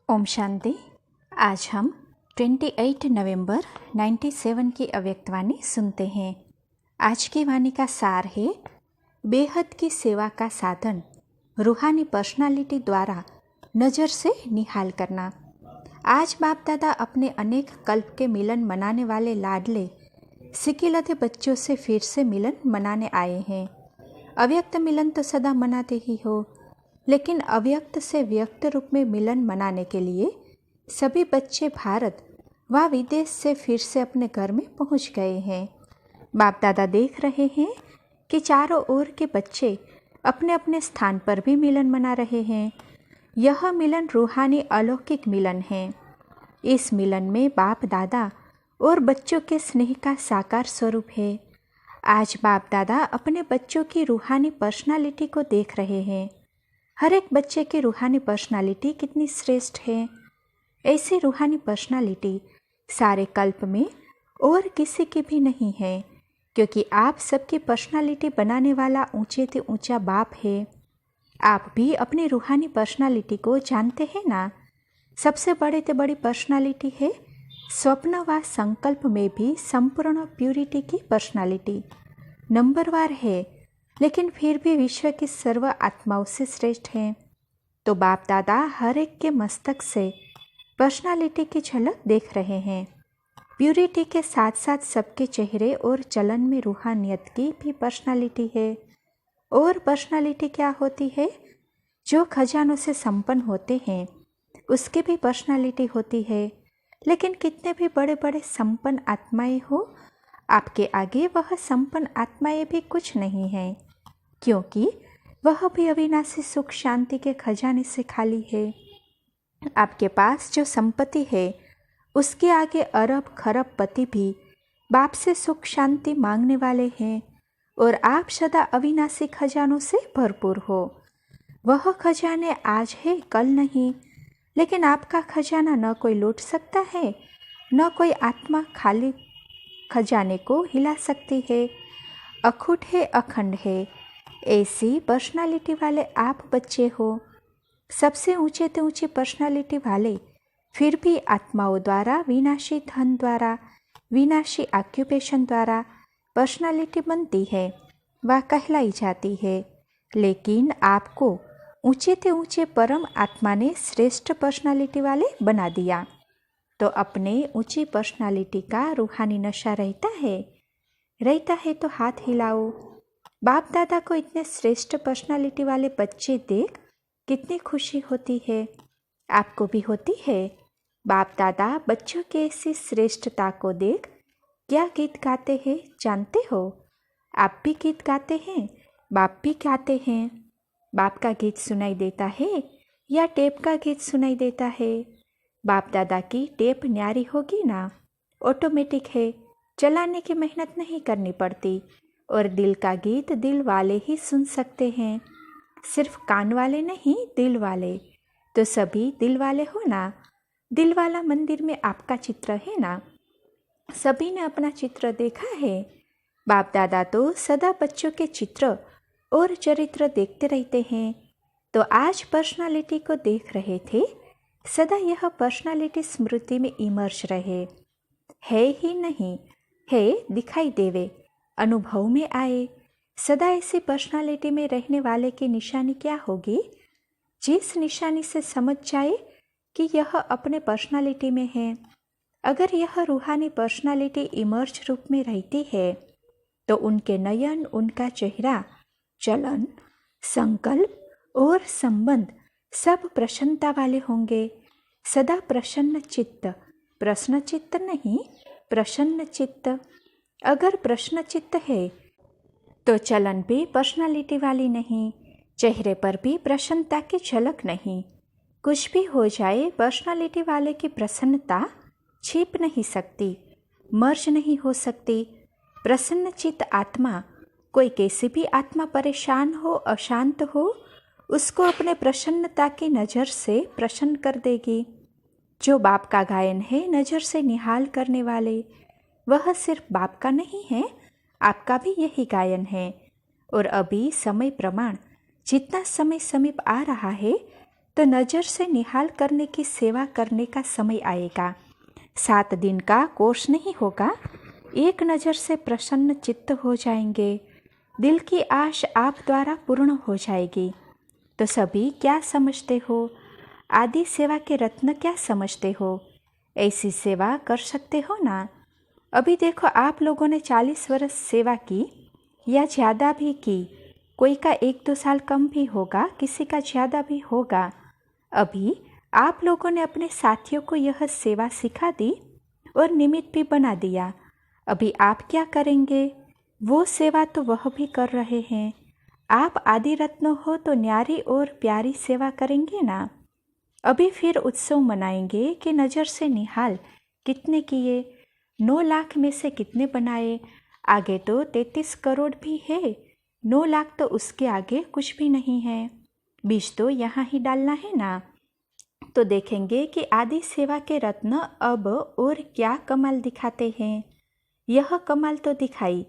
ओम शांति। आज हम 28 नवंबर 97 की अव्यक्तवाणी सुनते हैं। आज की वाणी का सार है, बेहद की सेवा का साधन रूहानी पर्सनालिटी द्वारा नज़र से निहाल करना। आज बाप दादा अपने अनेक कल्प के मिलन मनाने वाले लाडले सिकिलधे बच्चों से फिर से मिलन मनाने आए हैं। अव्यक्त मिलन तो सदा मनाते ही हो, लेकिन अव्यक्त से व्यक्त रूप में मिलन मनाने के लिए सभी बच्चे भारत व विदेश से फिर से अपने घर में पहुंच गए हैं। बाप दादा देख रहे हैं कि चारों ओर के बच्चे अपने अपने स्थान पर भी मिलन मना रहे हैं। यह मिलन रूहानी अलौकिक मिलन है। इस मिलन में बाप दादा और बच्चों के स्नेह का साकार स्वरूप है। आज बाप दादा अपने बच्चों की रूहानी पर्सनालिटी को देख रहे हैं। हर एक बच्चे की रूहानी पर्सनालिटी कितनी श्रेष्ठ है। ऐसी रूहानी पर्सनालिटी सारे कल्प में और किसी की भी नहीं है, क्योंकि आप सबकी पर्सनालिटी बनाने वाला ऊंचे से ऊंचा बाप है। आप भी अपनी रूहानी पर्सनालिटी को जानते हैं ना। सबसे बड़े से बड़ी पर्सनालिटी है स्वप्न व संकल्प में भी संपूर्ण प्यूरिटी की पर्सनालिटी। नंबरवार है, लेकिन फिर भी विश्व की सर्व आत्माओं से श्रेष्ठ हैं। तो बाप दादा हर एक के मस्तक से पर्सनालिटी की झलक देख रहे हैं। प्यूरिटी के साथ साथ सबके चेहरे और चलन में रूहानियत की भी पर्सनालिटी है। और पर्सनालिटी क्या होती है? जो खजानों से संपन्न होते हैं उसकी भी पर्सनालिटी होती है। लेकिन कितने भी बड़े बड़े संपन्न आत्माएं हो, आपके आगे वह संपन्न आत्माएं भी कुछ नहीं हैं, क्योंकि वह भी अविनाशी सुख शांति के खजाने से खाली है। आपके पास जो संपत्ति है उसके आगे अरब खरब पति भी बाप से सुख शांति मांगने वाले हैं, और आप सदा अविनाशी खजानों से भरपूर हो। वह खजाने आज है कल नहीं, लेकिन आपका खजाना न कोई लूट सकता है, न कोई आत्मा खाली खजाने को हिला सकती है। अखूट है, अखंड है। ऐसी पर्सनालिटी वाले आप बच्चे हो। सबसे ऊंचे से ऊंची पर्सनालिटी वाले फिर भी आत्माओं द्वारा, विनाशी धन द्वारा, विनाशी ऑक्यूपेशन द्वारा पर्सनालिटी बनती है व कहलाई जाती है। लेकिन आपको ऊंचे से ऊंचे परम आत्मा ने श्रेष्ठ पर्सनालिटी वाले बना दिया। तो अपने ऊंची पर्सनालिटी का रूहानी नशा रहता है तो हाथ हिलाओ। बाप दादा को इतने श्रेष्ठ पर्सनालिटी वाले बच्चे देख कितनी खुशी होती है। आपको भी होती है। बाप दादा बच्चों की ऐसी श्रेष्ठता को देख क्या गीत गाते हैं जानते हो? आप भी गीत गाते हैं, बाप भी गाते हैं। बाप का गीत सुनाई देता है या टेप का गीत सुनाई देता है? बाप दादा की टेप न्यारी होगी ना, ऑटोमेटिक है, चलाने की मेहनत नहीं करनी पड़ती। और दिल का गीत दिल वाले ही सुन सकते हैं, सिर्फ कान वाले नहीं, दिल वाले। तो सभी दिल वाले हो ना। दिल वाला मंदिर में आपका चित्र है ना। सभी ने अपना चित्र देखा है। बाप दादा तो सदा बच्चों के चित्र और चरित्र देखते रहते हैं। तो आज पर्सनालिटी को देख रहे थे। सदा यह पर्सनालिटी स्मृति में इमर्ज रहे। है ही नहीं है, दिखाई देवे, अनुभव में आए। सदा ऐसी पर्सनालिटी में रहने वाले की निशानी क्या होगी? जिस निशानी से समझ जाए कि यह अपने पर्सनालिटी में है। अगर यह रूहानी पर्सनालिटी इमर्ज रूप में रहती है तो उनके नयन, उनका चेहरा, चलन, संकल्प और संबंध सब प्रसन्नता वाले होंगे। सदा प्रसन्न चित्त, प्रश्न चित्त नहीं, प्रसन्न चित्त। अगर प्रश्न चित्त है तो चलन भी पर्सनालिटी वाली नहीं, चेहरे पर भी प्रसन्नता की झलक नहीं। कुछ भी हो जाए, पर्सनालिटी वाले की प्रसन्नता छिप नहीं सकती, मर्ज नहीं हो सकती। प्रसन्न चित्त आत्मा, कोई कैसी भी आत्मा परेशान हो, अशांत हो, उसको अपने प्रसन्नता की नज़र से प्रसन्न कर देगी। जो बाप का गायन है नज़र से निहाल करने वाले, वह सिर्फ बाप का नहीं है, आपका भी यही गायन है। और अभी समय प्रमाण जितना समय समीप आ रहा है, तो नज़र से निहाल करने की सेवा करने का समय आएगा। 7 दिन का कोर्स नहीं होगा, एक नज़र से प्रसन्न चित्त हो जाएंगे, दिल की आश आप द्वारा पूर्ण हो जाएगी। तो सभी क्या समझते हो? आदि सेवा के रत्न क्या समझते हो? ऐसी सेवा कर सकते हो ना? अभी देखो, आप लोगों ने 40 वर्ष सेवा की या ज़्यादा भी की, कोई का 1-2 साल कम भी होगा, किसी का ज़्यादा भी होगा। अभी आप लोगों ने अपने साथियों को यह सेवा सिखा दी और निमित्त भी बना दिया। अभी आप क्या करेंगे? वो सेवा तो वह भी कर रहे हैं। आप आदि रत्न हो तो न्यारी और प्यारी सेवा करेंगे ना। अभी फिर उत्सव मनाएंगे कि नज़र से निहाल कितने किए, 9 लाख में से कितने बनाए। आगे तो 33 करोड़ भी है, 9 लाख तो उसके आगे कुछ भी नहीं है। बीज तो यहाँ ही डालना है ना। तो देखेंगे कि आदि सेवा के रत्न अब और क्या कमाल दिखाते हैं। यह कमाल तो दिखाई,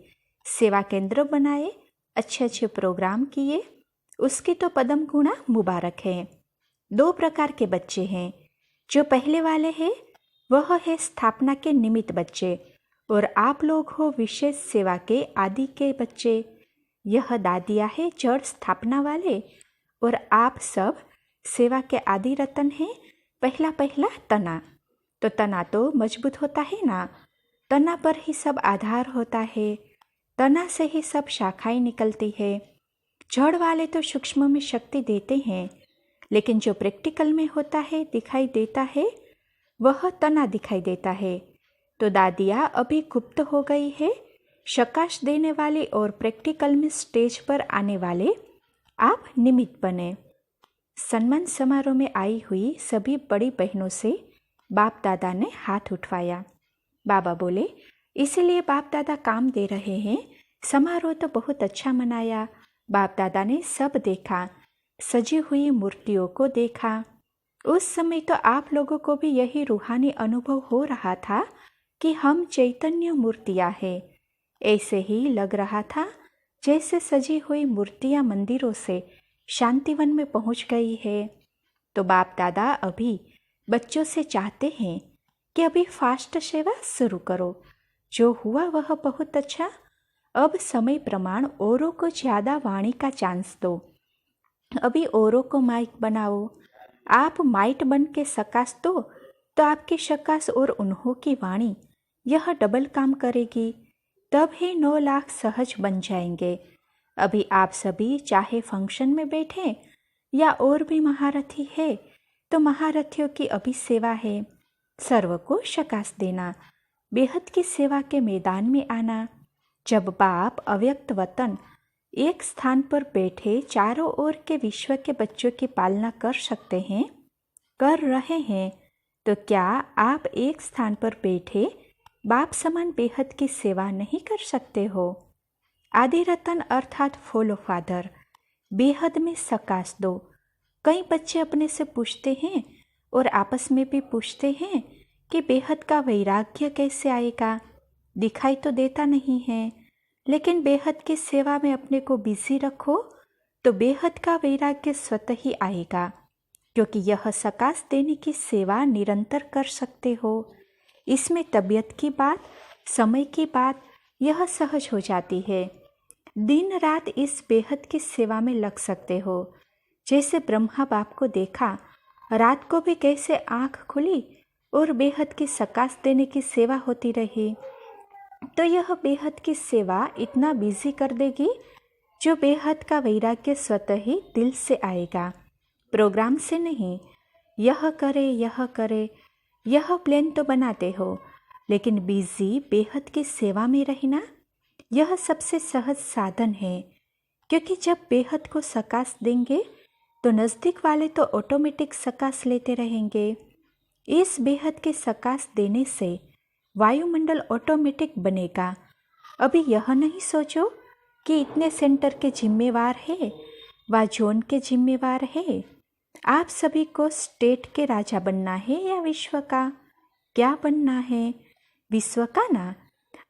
सेवा केंद्र बनाए, अच्छे अच्छे प्रोग्राम किए, उसकी तो पदम गुणा मुबारक है। 2 प्रकार के बच्चे हैं। जो पहले वाले हैं वह है स्थापना के निमित्त बच्चे, और आप लोग हो विशेष सेवा के आदि के बच्चे। यह दादिया है जड़ स्थापना वाले, और आप सब सेवा के आदि रतन हैं। पहला तना। तो तना तो मजबूत होता है ना, तना पर ही सब आधार होता है, तना से ही सब शाखाएं निकलती है। जड़ वाले तो सूक्ष्म में शक्ति देते हैं, लेकिन जो प्रैक्टिकल में होता है, दिखाई देता है, वह तना दिखाई देता है। तो दादिया अभी गुप्त हो गई है। शकाश देने वाले और प्रैक्टिकल में स्टेज पर आने वाले आप निमित्त बने। सम्मान समारोह में आई हुई सभी बड़ी बहनों से बाप दादा ने हाथ उठवाया। बाबा बोले, इसीलिए बाप दादा काम दे रहे हैं। समारोह तो बहुत अच्छा मनाया। बाप दादा ने सब देखा, सजी हुई मूर्तियों को देखा। उस समय तो आप लोगों को भी यही रूहानी अनुभव हो रहा था कि हम चैतन्य मूर्तियां हैं। ऐसे ही लग रहा था जैसे सजी हुई मूर्तियां मंदिरों से शांतिवन में पहुंच गई है। तो बाप दादा अभी बच्चों से चाहते हैं कि अभी फास्ट सेवा शुरू करो। जो हुआ वह बहुत अच्छा, अब समय प्रमाण औरों को ज़्यादा वाणी का चांस दो। अभी औरों को माइक बनाओ। आप माइट बन के सकाश दो तो आपकी सकाश और उन्हों की वाणी यह डबल काम करेगी, तब ही 9 लाख सहज बन जाएंगे। अभी आप सभी चाहे फंक्शन में बैठे या और भी महारथी है, तो महारथियों की अभी सेवा है। सर्व को सकाश देना, बेहद की सेवा के मैदान में आना। जब बाप अव्यक्त वतन एक स्थान पर बैठे चारों ओर के विश्व के बच्चों की पालना कर सकते हैं, कर रहे हैं, तो क्या आप एक स्थान पर बैठे बाप समान बेहद की सेवा नहीं कर सकते हो? आदि रतन अर्थात फॉलो फादर, बेहद में सकाश दो। कई बच्चे अपने से पूछते हैं और आपस में भी पूछते हैं कि बेहद का वैराग्य कैसे आएगा। दिखाई तो देता नहीं है, लेकिन बेहद की सेवा में अपने को बिजी रखो तो बेहद का वैराग्य स्वतः ही आएगा, क्योंकि यह सकाश देने की सेवा निरंतर कर सकते हो। इसमें तबीयत की बात, समय की बात, यह सहज हो जाती है। दिन रात इस बेहद की सेवा में लग सकते हो। जैसे ब्रह्मा बाप को देखा, रात को भी कैसे आंख खुली और बेहद की सकाश देने की सेवा होती रही। तो यह बेहद की सेवा इतना बिजी कर देगी जो बेहद का वैराग्य स्वतः ही दिल से आएगा, प्रोग्राम से नहीं। यह करे यह करे, यह प्लान तो बनाते हो, लेकिन बिजी बेहद की सेवा में रहना यह सबसे सहज साधन है। क्योंकि जब बेहद को सकाश देंगे तो नज़दीक वाले तो ऑटोमेटिक सकाश लेते रहेंगे। इस बेहद के सकाश देने से वायुमंडल ऑटोमेटिक बनेगा। अभी यह नहीं सोचो कि इतने सेंटर के जिम्मेवार है व जोन के जिम्मेवार है। आप सभी को स्टेट के राजा बनना है या विश्व का? क्या बनना है? विश्व का ना।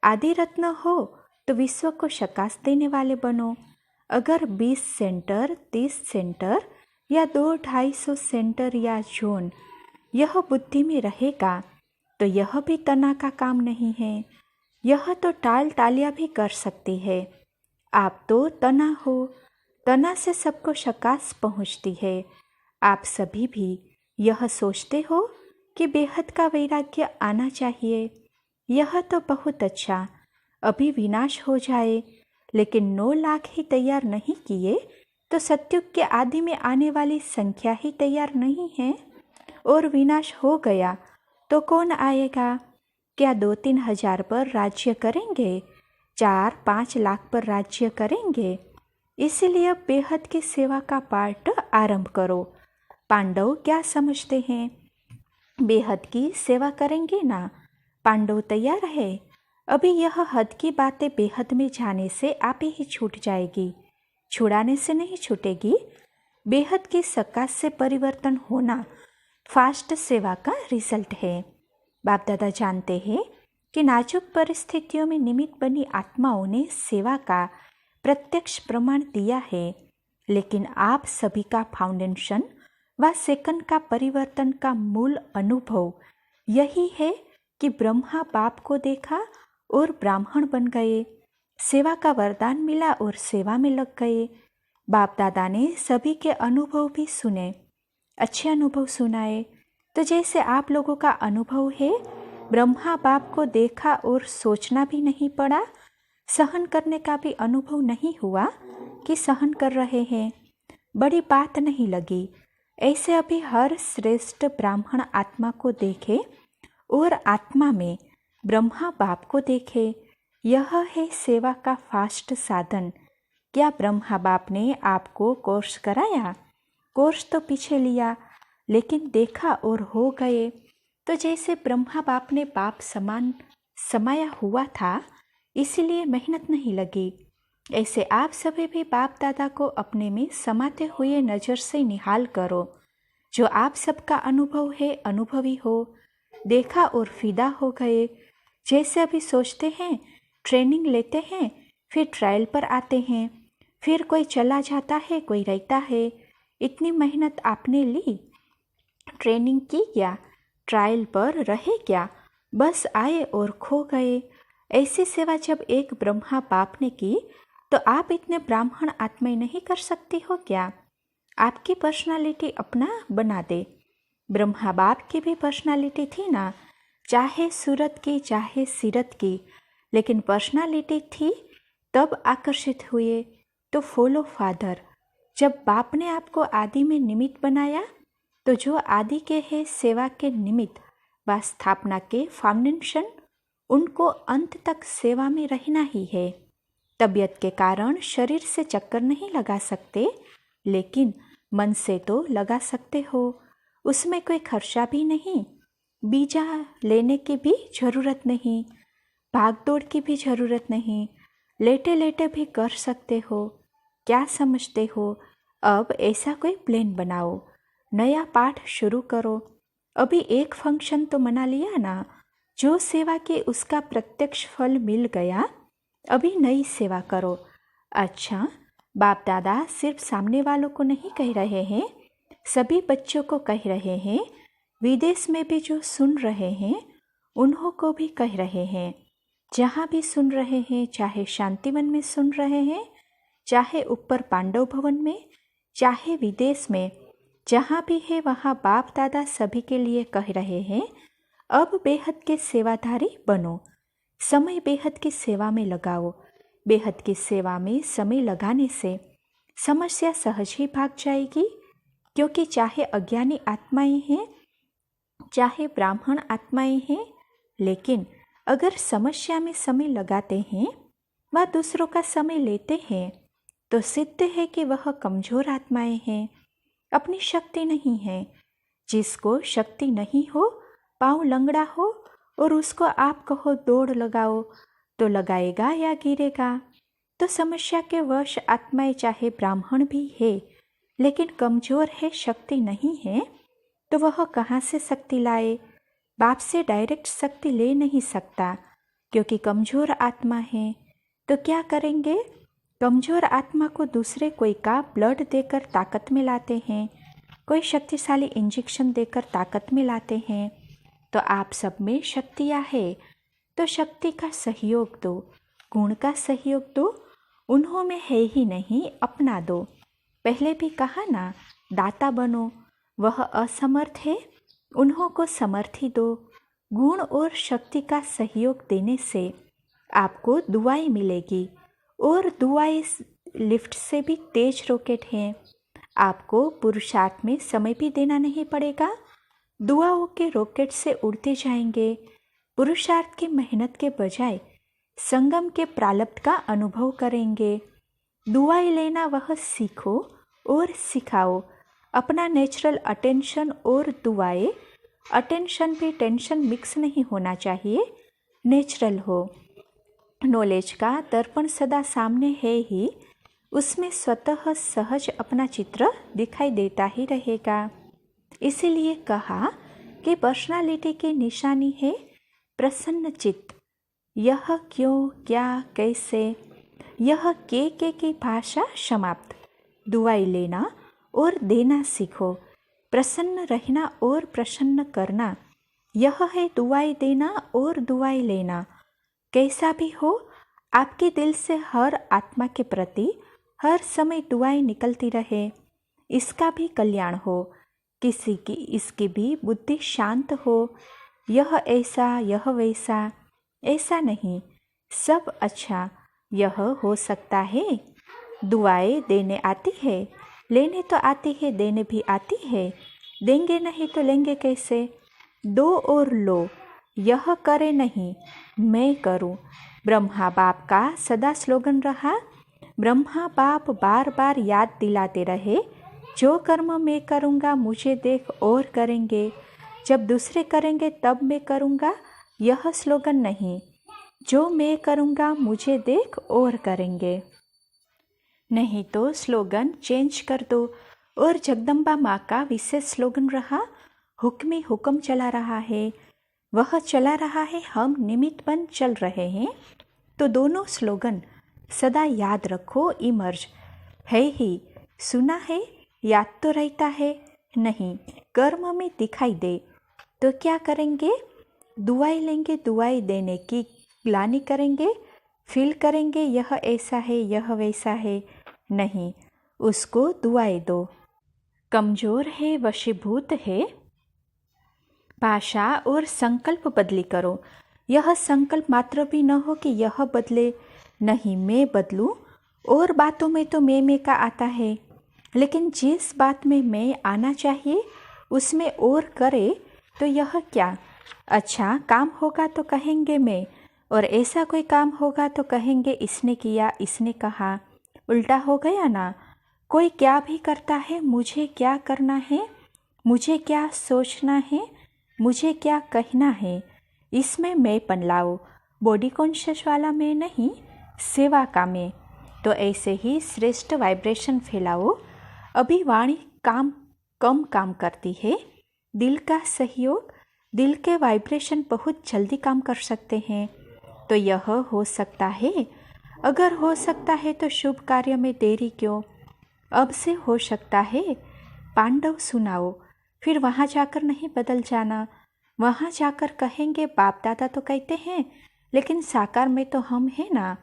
आदि रत्न हो तो विश्व को सकाश देने वाले बनो। अगर 20 सेंटर, 30 सेंटर या 200-250 सेंटर या जोन यह बुद्धि में रहेगा तो यह भी तना का काम नहीं है। यह तो टाल टालियाँ भी कर सकती है। आप तो तना हो, तना से सबको शकास पहुँचती है। आप सभी भी यह सोचते हो कि बेहद का वैराग्य आना चाहिए। यह तो बहुत अच्छा, अभी विनाश हो जाए, लेकिन 9 लाख ही तैयार नहीं किए तो सत्युग के आदि में आने वाली संख्या ही तैयार नहीं है। और विनाश हो गया तो कौन आएगा? क्या 2-3 हजार पर राज्य करेंगे? 4-5 लाख पर राज्य करेंगे? इसीलिए अब बेहद की सेवा का पाठ आरंभ करो। पांडव क्या समझते हैं? बेहद की सेवा करेंगे ना? पांडव तैयार है। अभी यह हद की बातें बेहद में जाने से आप ही छूट जाएगी, छुड़ाने से नहीं छूटेगी। बेहद की सकाश से परिवर्तन होना फास्ट सेवा का रिजल्ट है। बाप दादा जानते हैं कि नाजुक परिस्थितियों में निमित्त बनी आत्माओं ने सेवा का प्रत्यक्ष प्रमाण दिया है, लेकिन आप सभी का फाउंडेशन व सेकंड का परिवर्तन का मूल अनुभव यही है कि ब्रह्मा बाप को देखा और ब्राह्मण बन गए, सेवा का वरदान मिला और सेवा में लग गए। बाप दादा ने सभी के अनुभव भी सुने, अच्छे अनुभव सुनाए। तो जैसे आप लोगों का अनुभव है, ब्रह्मा बाप को देखा और सोचना भी नहीं पड़ा, सहन करने का भी अनुभव नहीं हुआ कि सहन कर रहे हैं, बड़ी बात नहीं लगी। ऐसे अभी हर श्रेष्ठ ब्राह्मण आत्मा को देखे और आत्मा में ब्रह्मा बाप को देखे। यह है सेवा का फास्ट साधन। क्या ब्रह्मा बाप ने आपको कोर्स कराया? कोर्स तो पीछे लिया, लेकिन देखा और हो गए। तो जैसे ब्रह्मा बाप ने बाप समान समाया हुआ था, इसीलिए मेहनत नहीं लगी, ऐसे आप सभी भी बाप दादा को अपने में समाते हुए नज़र से निहाल करो। जो आप सबका अनुभव है, अनुभवी हो, देखा और फिदा हो गए। जैसे अभी सोचते हैं, ट्रेनिंग लेते हैं, फिर ट्रायल पर आते हैं, फिर कोई चला जाता है, कोई रहता है। इतनी मेहनत आपने ली, ट्रेनिंग की क्या, ट्रायल पर रहे क्या, बस आए और खो गए। ऐसी सेवा जब एक ब्रह्मा बाप ने की तो आप इतने ब्राह्मण आत्माएं नहीं कर सकती हो क्या? आपकी पर्सनालिटी अपना बना दे। ब्रह्मा बाप की भी पर्सनालिटी थी ना, चाहे सूरत की चाहे सीरत की, लेकिन पर्सनालिटी थी, तब आकर्षित हुए। तो फॉलो फादर। जब बाप ने आपको आदि में निमित्त बनाया, तो जो आदि के है सेवा के निमित्त व स्थापना के फाउंडेशन, उनको अंत तक सेवा में रहना ही है। तबीयत के कारण शरीर से चक्कर नहीं लगा सकते, लेकिन मन से तो लगा सकते हो। उसमें कोई खर्चा भी नहीं, बीजा लेने की भी ज़रूरत नहीं, भाग दौड़ की भी ज़रूरत नहीं, लेटे लेटे भी कर सकते हो। क्या समझते हो? अब ऐसा कोई प्लान बनाओ, नया पाठ शुरू करो। अभी एक फंक्शन तो मना लिया ना, जो सेवा के उसका प्रत्यक्ष फल मिल गया। अभी नई सेवा करो। अच्छा, बाप दादा सिर्फ सामने वालों को नहीं कह रहे हैं, सभी बच्चों को कह रहे हैं, विदेश में भी जो सुन रहे हैं उन्हों को भी कह रहे हैं। जहाँ भी सुन रहे हैं, चाहे शांतिवन में सुन रहे हैं, चाहे ऊपर पांडव भवन में, चाहे विदेश में, जहाँ भी है वहाँ बाप दादा सभी के लिए कह रहे हैं, अब बेहद के सेवाधारी बनो, समय बेहद की सेवा में लगाओ। बेहद की सेवा में समय लगाने से समस्या सहज ही भाग जाएगी, क्योंकि चाहे अज्ञानी आत्माएं हैं, चाहे ब्राह्मण आत्माएं हैं, लेकिन अगर समस्या में समय लगाते हैं व दूसरों का समय लेते हैं, तो सिद्ध है कि वह कमजोर आत्माएं हैं, अपनी शक्ति नहीं है। जिसको शक्ति नहीं हो, पाँव लंगड़ा हो, और उसको आप कहो दौड़ लगाओ, तो लगाएगा या गिरेगा। तो समस्या के वश आत्माएं चाहे ब्राह्मण भी है, लेकिन कमजोर है, शक्ति नहीं है, तो वह कहाँ से शक्ति लाए? बाप से डायरेक्ट शक्ति ले नहीं सकता, क्योंकि कमजोर आत्मा है। तो क्या करेंगे? कमजोर आत्मा को दूसरे कोई का ब्लड देकर ताकत में लाते हैं, कोई शक्तिशाली इंजेक्शन देकर ताकत में लाते हैं। तो आप सब में शक्तियाँ है, तो शक्ति का सहयोग दो, गुण का सहयोग दो। उन्हों में है ही नहीं, अपना दो। पहले भी कहा ना, दाता बनो। वह असमर्थ है, उन्हों को समर्थी दो। गुण और शक्ति का सहयोग देने से आपको दुआएं मिलेगी, और दुआएं लिफ्ट से भी तेज रॉकेट हैं। आपको पुरुषार्थ में समय भी देना नहीं पड़ेगा, दुआओं के रॉकेट से उड़ते जाएंगे। पुरुषार्थ की मेहनत के बजाय संगम के प्रारब्ध का अनुभव करेंगे। दुआएं लेना वह सीखो और सिखाओ। अपना नेचुरल अटेंशन और दुआएं, अटेंशन भी टेंशन मिक्स नहीं होना चाहिए, नेचुरल हो। नॉलेज का दर्पण सदा सामने है ही, उसमें स्वतः सहज अपना चित्र दिखाई देता ही रहेगा। इसीलिए कहा कि पर्सनालिटी की निशानी है प्रसन्न चित्त। यह क्यों, क्या, कैसे, यह के की भाषा समाप्त। दुआई लेना और देना सीखो। प्रसन्न रहना और प्रसन्न करना, यह है दुआई देना और दुआई लेना। कैसा भी हो, आपके दिल से हर आत्मा के प्रति हर समय दुआएं निकलती रहे। इसका भी कल्याण हो, किसी की इसकी भी बुद्धि शांत हो। यह ऐसा, यह वैसा, ऐसा नहीं, सब अच्छा। यह हो सकता है। दुआएं देने आती है, लेने तो आती है, देने भी आती है। देंगे नहीं तो लेंगे कैसे? दो और लो, यह करे नहीं, मैं करूं। ब्रह्मा बाप का सदा स्लोगन रहा। ब्रह्मा बाप बार बार याद दिलाते रहे, जो कर्म मैं करूँगा मुझे देख और करेंगे, जब दूसरे करेंगे तब मैं करूँगा। यह स्लोगन नहीं, जो मैं करूँगा मुझे देख और करेंगे। नहीं तो स्लोगन चेंज कर दो। और जगदम्बा माँ का विशेष स्लोगन रहा, हुक्मी हुक्म चला रहा है। वह चला रहा है, हम निमित्त बन चल रहे हैं। तो दोनों स्लोगन सदा याद रखो। इमर्ज है ही, सुना है, याद तो रहता है नहीं, कर्म में दिखाई दे। तो क्या करेंगे? दुआई लेंगे, दुआई देने की ग्लानि करेंगे, फील करेंगे यह ऐसा है, यह वैसा है। नहीं, उसको दुआई दो। कमजोर है, वशीभूत है, भाषा और संकल्प बदली करो। यह संकल्प मात्र भी न हो कि यह बदले, नहीं मैं बदलूं। और बातों में तो मैं का आता है, लेकिन जिस बात में मैं आना चाहिए उसमें और करे तो यह क्या? अच्छा काम होगा तो कहेंगे मैं, और ऐसा कोई काम होगा तो कहेंगे इसने किया, इसने कहा। उल्टा हो गया ना। कोई क्या भी करता है, मुझे क्या करना है, मुझे क्या सोचना है, मुझे क्या कहना है, इसमें मैंपन लाओ। बॉडी कॉन्शियस वाला मैं नहीं, सेवा का मैं। तो ऐसे ही श्रेष्ठ वाइब्रेशन फैलाओ। अभी वाणी कम काम करती है। दिल का सहयोग, दिल के वाइब्रेशन बहुत जल्दी काम कर सकते हैं। तो यह हो सकता है। अगर हो सकता है तो शुभ कार्य में देरी क्यों? अब से हो सकता है। पांडव सुनाओ, फिर वहाँ जाकर नहीं बदल जाना। वहाँ जाकर कहेंगे बाप दादा तो कहते हैं, लेकिन साकार में तो हम हैं ना।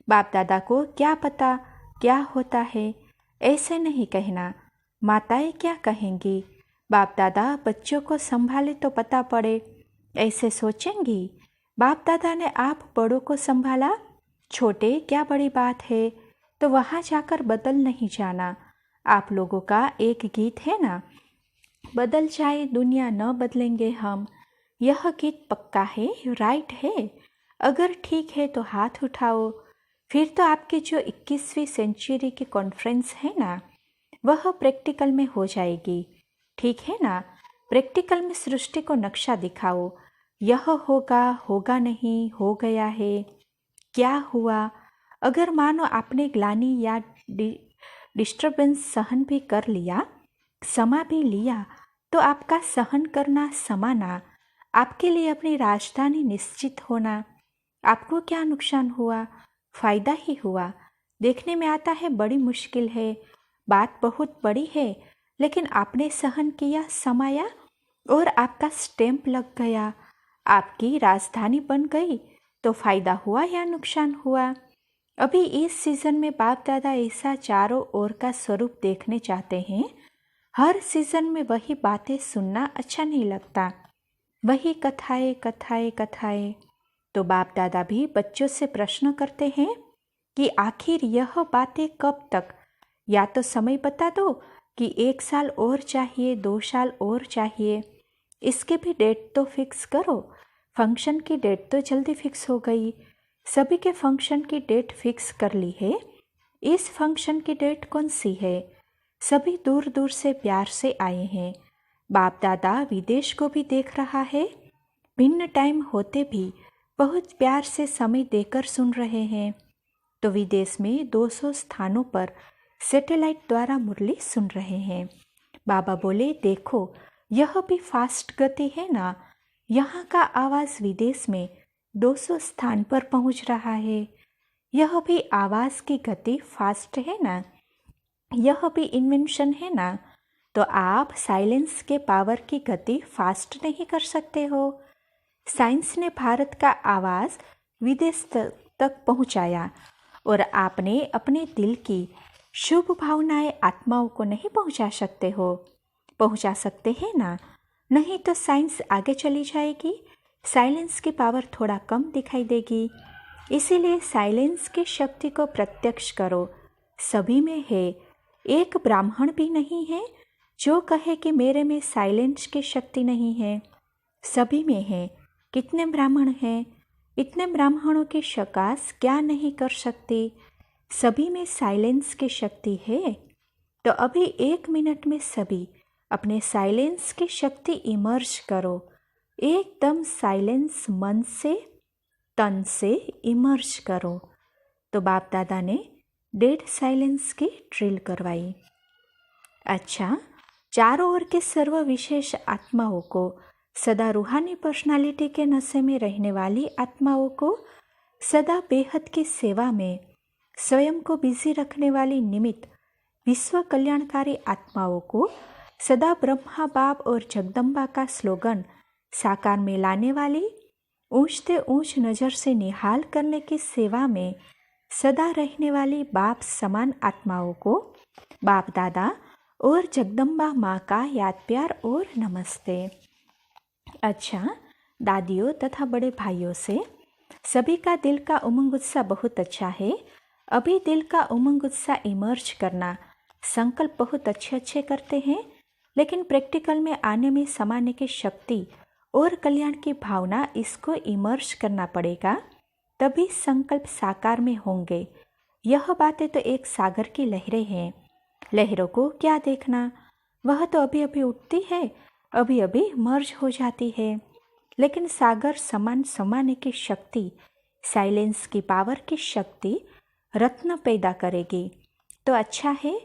बाप दादा को क्या पता क्या होता है, ऐसे नहीं कहना। माताएं क्या कहेंगी, बाप दादा बच्चों को संभाले तो पता पड़े, ऐसे सोचेंगी। बाप दादा ने आप बड़ों को संभाला, छोटे क्या बड़ी बात है। तो वहाँ जाकर बदल नहीं जाना। आप लोगों का एक गीत है ना, बदल जाए दुनिया न बदलेंगे हम। यह गीत पक्का है, राइट है। अगर ठीक है तो हाथ उठाओ। फिर तो आपकी जो 21वीं सेंचुरी की कॉन्फ्रेंस है ना, वह प्रैक्टिकल में हो जाएगी। ठीक है ना? प्रैक्टिकल में सृष्टि को नक्शा दिखाओ। यह होगा, होगा नहीं, हो गया है, क्या हुआ। अगर मानो आपने ग्लानि या डिस्टर्बेंस सहन भी कर लिया, समा भी लिया, तो आपका सहन करना, समाना, आपके लिए अपनी राजधानी निश्चित होना। आपको क्या नुकसान हुआ? फायदा ही हुआ। देखने में आता है बड़ी मुश्किल है, बात बहुत बड़ी है, लेकिन आपने सहन किया, समाया और आपका स्टैंप लग गया, आपकी राजधानी बन गई। तो फायदा हुआ या नुकसान हुआ? अभी इस सीजन में बाप दादा ऐसा चारों ओर का स्वरूप देखने चाहते हैं। हर सीजन में वही बातें सुनना अच्छा नहीं लगता, वही कथाएं कथाएं कथाएं। तो बाप दादा भी बच्चों से प्रश्न करते हैं कि आखिर यह बातें कब तक? या तो समय बता दो कि 1 साल और चाहिए, 2 साल और चाहिए, इसके भी डेट तो फिक्स करो। फंक्शन की डेट तो जल्दी फिक्स हो गई, सभी के फंक्शन की डेट फिक्स कर ली है। इस फंक्शन की डेट कौन सी है? सभी दूर दूर से प्यार से आए हैं। बाप दादा विदेश को भी देख रहा है, भिन्न टाइम होते भी बहुत प्यार से समय देकर सुन रहे हैं। तो विदेश में 200 स्थानों पर सैटेलाइट द्वारा मुरली सुन रहे हैं। बाबा बोले, देखो यह भी फास्ट गति है ना, यहाँ का आवाज़ विदेश में 200 स्थान पर पहुँच रहा है। यह भी आवाज़ की गति फास्ट है ना, यह भी इन्वेंशन है ना। तो आप साइलेंस के पावर की गति फास्ट नहीं कर सकते हो। साइंस ने भारत का आवाज़ विदेश तक पहुँचाया और आपने अपने दिल की शुभ भावनाएं आत्माओं को नहीं पहुँचा सकते हो? पहुँचा सकते हैं ना? नहीं तो साइंस आगे चली जाएगी, साइलेंस की पावर थोड़ा कम दिखाई देगी। इसीलिए साइलेंस की शक्ति को प्रत्यक्ष करो, सभी में है। एक ब्राह्मण भी नहीं है जो कहे कि मेरे में साइलेंस की शक्ति नहीं है, सभी में है। कितने ब्राह्मण हैं? इतने ब्राह्मणों की शकास क्या नहीं कर सकती? सभी में साइलेंस की शक्ति है। तो अभी 1 मिनट में सभी अपने साइलेंस की शक्ति इमर्ज करो, एकदम साइलेंस मन से तन से इमर्ज करो। तो बाप दादा ने डेड साइलेंस की ड्रिल करवाई। अच्छा, चारों ओर के सर्व विशेष आत्माओं को, सदा रूहानी पर्सनालिटी के नशे में रहने वाली आत्माओं को, सदा बेहद की सेवा में स्वयं को बिजी रखने वाली निमित्त विश्व कल्याणकारी आत्माओं को, सदा ब्रह्मा बाप और जगदम्बा का स्लोगन साकार में लाने वाली, ऊंचते ऊंच नज़र से निहाल करने की सेवा में सदा रहने वाली बाप समान आत्माओं को बाप दादा और जगदम्बा माँ का याद प्यार और नमस्ते। अच्छा, दादियों तथा बड़े भाइयों से सभी का दिल का उमंग उत्साह बहुत अच्छा है। अभी दिल का उमंग उत्साह इमर्ज करना, संकल्प बहुत अच्छे अच्छे करते हैं, लेकिन प्रैक्टिकल में आने में समाने की शक्ति और कल्याण की भावना, इसको इमर्ज करना पड़ेगा, तभी संकल्प साकार में होंगे। यह बातें तो एक सागर की लहरें हैं, लहरों को क्या देखना, वह तो अभी अभी उठती है, अभी अभी मर्ज हो जाती है। लेकिन सागर समान समाने की शक्ति, साइलेंस की पावर की शक्ति रत्न पैदा करेगी। तो अच्छा है,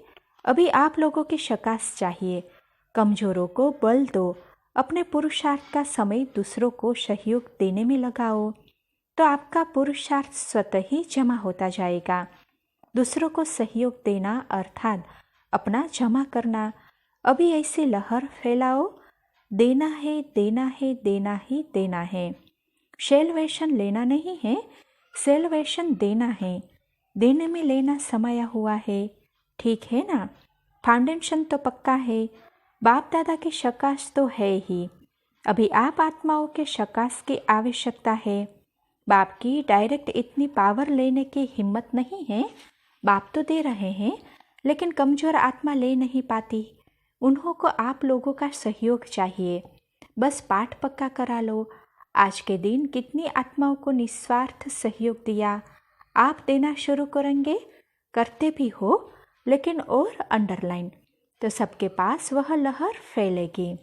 अभी आप लोगों की शकास चाहिए। कमजोरों को बल दो, अपने पुरुषार्थ का समय दूसरों को सहयोग देने में लगाओ, तो आपका पुरुषार्थ स्वतः ही जमा होता जाएगा। दूसरों को सहयोग देना अर्थात अपना जमा करना। अभी ऐसी लहर फैलाओ, देना है देना है देना ही देना है। सेल्वेशन लेना नहीं है, सेल्वेशन देना है। देने में लेना समाया हुआ है, ठीक है ना? फाउंडेशन तो पक्का है, बाप दादा की शकाश तो है ही। अभी आप आत्माओं के शकाश की आवश्यकता है। बाप की डायरेक्ट इतनी पावर लेने की हिम्मत नहीं है। बाप तो दे रहे हैं, लेकिन कमज़ोर आत्मा ले नहीं पाती। उन्हों को आप लोगों का सहयोग चाहिए। बस पाठ पक्का करा लो। आज के दिन कितनी आत्माओं को निस्वार्थ सहयोग दिया, आप देना शुरू करेंगे, करते भी हो, लेकिन और अंडरलाइन, तो सबके पास वह लहर फैलेगी।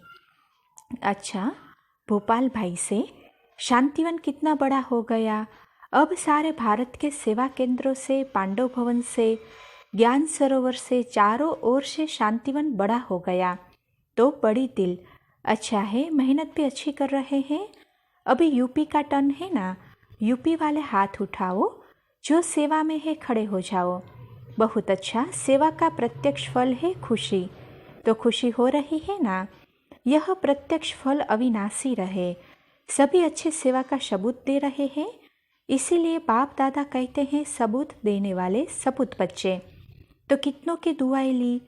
अच्छा, भोपाल भाई से शांतिवन कितना बड़ा हो गया। अब सारे भारत के सेवा केंद्रों से, पांडव भवन से, ज्ञान सरोवर से, चारों ओर से शांतिवन बड़ा हो गया। तो बड़ी दिल अच्छा है, मेहनत भी अच्छी कर रहे हैं। अभी यूपी का टर्न है ना, यूपी वाले हाथ उठाओ, जो सेवा में है खड़े हो जाओ। बहुत अच्छा, सेवा का प्रत्यक्ष फल है खुशी। तो खुशी हो रही है ना? यह प्रत्यक्ष फल अविनाशी रहे। सभी अच्छे सेवा का सबूत दे रहे हैं, इसीलिए बाप दादा कहते हैं सबूत देने वाले सबूत बच्चे। तो कितनों की दुआएं ली,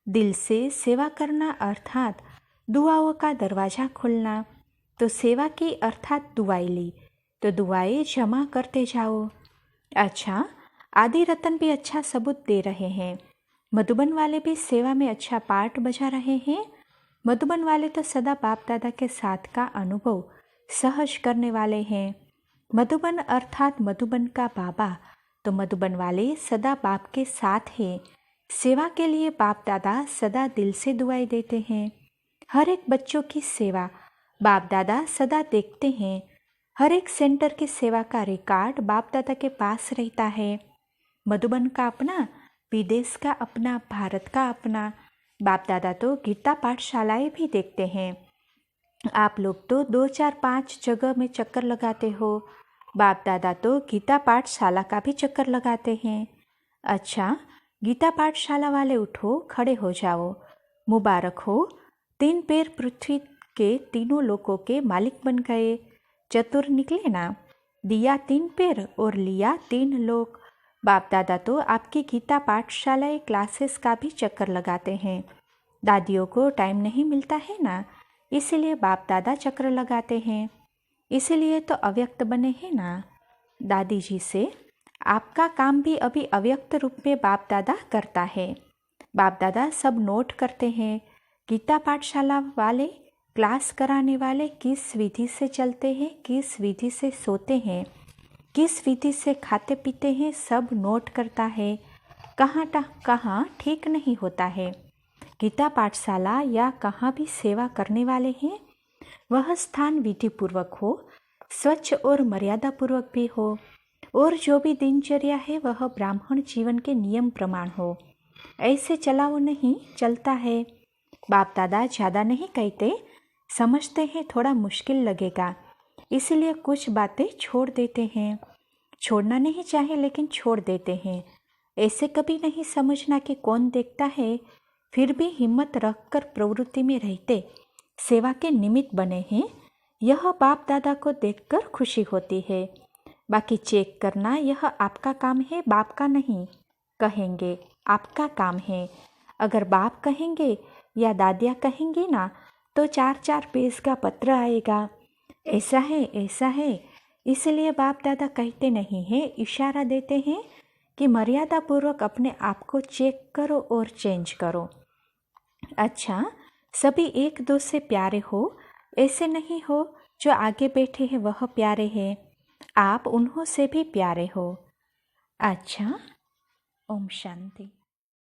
दिल से सेवा करना अर्थात दुआओं का दरवाज़ा खोलना। तो सेवा की अर्थात दुआएं ली, तो दुआएं जमा करते जाओ। अच्छा, आदि रतन भी अच्छा सबूत दे रहे हैं। मधुबन वाले भी सेवा में अच्छा पार्ट बजा रहे हैं। मधुबन वाले तो सदा बाप दादा के साथ का अनुभव सहज करने वाले हैं। मधुबन अर्थात मधुबन का बाबा, तो मधुबन वाले सदा बाप के साथ हैं। सेवा के लिए बाप दादा सदा दिल से दुआएं देते हैं। हर एक बच्चों की सेवा बाप दादा सदा देखते हैं। हर एक सेंटर की सेवा का रिकॉर्ड बाप दादा के पास रहता है। मधुबन का अपना, विदेश का अपना, भारत का अपना। बाप दादा तो गीता पाठशालाएं भी देखते हैं। आप लोग तो 2, 4, 5 जगह में चक्कर लगाते हो। बाप दादा तो गीता पाठशाला का भी चक्कर लगाते हैं। अच्छा, गीता पाठशाला वाले उठो, खड़े हो जाओ। मुबारक हो, 3 पैर पृथ्वी के तीनों लोकों के मालिक बन गए। चतुर निकले ना? दिया 3 पैर और लिया 3 लोक। बाप दादा तो आपकी गीता पाठशाला क्लासेस का भी चक्कर लगाते हैं। दादियों को टाइम नहीं मिलता है ना, इसीलिए बाप दादा चक्र लगाते हैं। इसीलिए तो अव्यक्त बने हैं ना। दादी जी से आपका काम भी अभी अव्यक्त रूप में बाप दादा करता है। बाप दादा सब नोट करते हैं। गीता पाठशाला वाले, क्लास कराने वाले किस विधि से चलते हैं, किस विधि से सोते हैं, किस विधि से खाते पीते हैं, सब नोट करता है। कहाँ ठीक नहीं होता है। गीता पाठशाला या कहाँ भी सेवा करने वाले हैं, वह स्थान विधिपूर्वक हो, स्वच्छ और मर्यादा पूर्वक भी हो, और जो भी दिनचर्या है वह ब्राह्मण जीवन के नियम प्रमाण हो। ऐसे चलाओ नहीं चलता है। बाप दादा ज़्यादा नहीं कहते, समझते हैं थोड़ा मुश्किल लगेगा, इसलिए कुछ बातें छोड़ देते हैं। छोड़ना नहीं चाहे लेकिन छोड़ देते हैं। ऐसे कभी नहीं समझना कि कौन देखता है, फिर भी हिम्मत रखकर प्रवृत्ति में रहते सेवा के निमित्त बने हैं। यह बाप दादा को देखकर खुशी होती है। बाकी चेक करना यह आपका काम है, बाप का नहीं। कहेंगे आपका काम है। अगर बाप कहेंगे या दादिया कहेंगी ना, तो 4-4 पेज का पत्र आएगा, ऐसा है। इसलिए बाप दादा कहते नहीं हैं, इशारा देते हैं कि मर्यादा पूर्वक अपने आप को चेक करो और चेंज करो। अच्छा, सभी एक दो से प्यारे हो, ऐसे नहीं हो जो आगे बैठे हैं वह प्यारे हैं, आप उन्हों से भी प्यारे हो। अच्छा, ओम शांति।